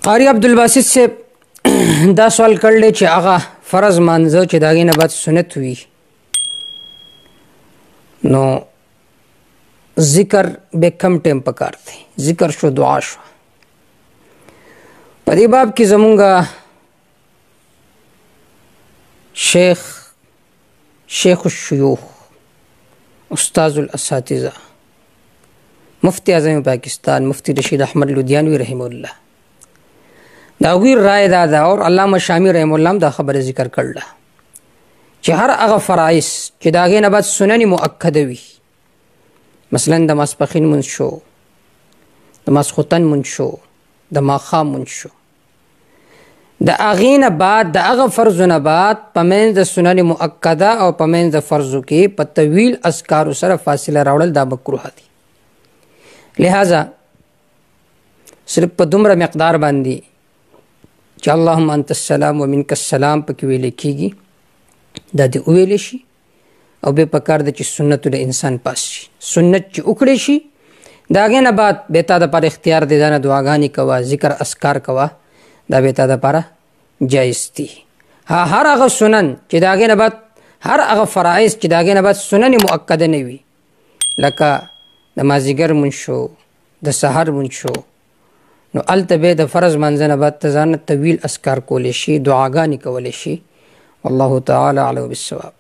قاری عبدالباسط سے دا سوال کړل چې هغه فرض مانځه چې د هغې نه بعد سنت وي نو ذکر به کم ټایم پکار دی. ذکر شو، دعا شو. په دې باب کې زمونږ شیخ الشیوخ استاذ الاساتذه مفتی اعظم پاکستان مفتی رشید احمد لدھیانوی رحمه الله دا غوی رائے دا اور علامہ شامی رحمه الله دا خبر ذکر کړل چې هر هغه فرایض چې دا غي نه بعد سنن مؤکده وي، مثلا د ماسپخین مونږ شو، د ماسختن مونږ شو، د ماخام مونږ شو، د هغې نه بعد د هغه فرضو نه بعد په منځ د سنن مؤکده او په منځ د فرضو کې په طویل اذکارو سره فاصله راوړل دا مکروه دي. لہذا صرف په دومره مقدار باندې چې اللهم انت السلام و منک السلام پکې ویل کېږي دا دې وویلی شي او بیا پکار ده چې سنتو د انسان پاس شي. سنت چې وکړی شي د هغې نه بعد بیا تا دپاره اختیار دی، دا نه دعاګانې کوه، ذکر اذکار کوه، دا بیا تا دپاره جایز دي. هر هغه سنن چې د هغې نه بعد هر هغه فرایض چې د هغې نه بعد سنن مؤکده نه وي، لکه د مازدیګر مونځ شو، د سحر مونځ شو، نو هلته بیا د فرض مانځه نه بعد ته ځان طویل اذکار کولی شي، دعاګانې کولی شي. والله تعالی اعلم بالصواب.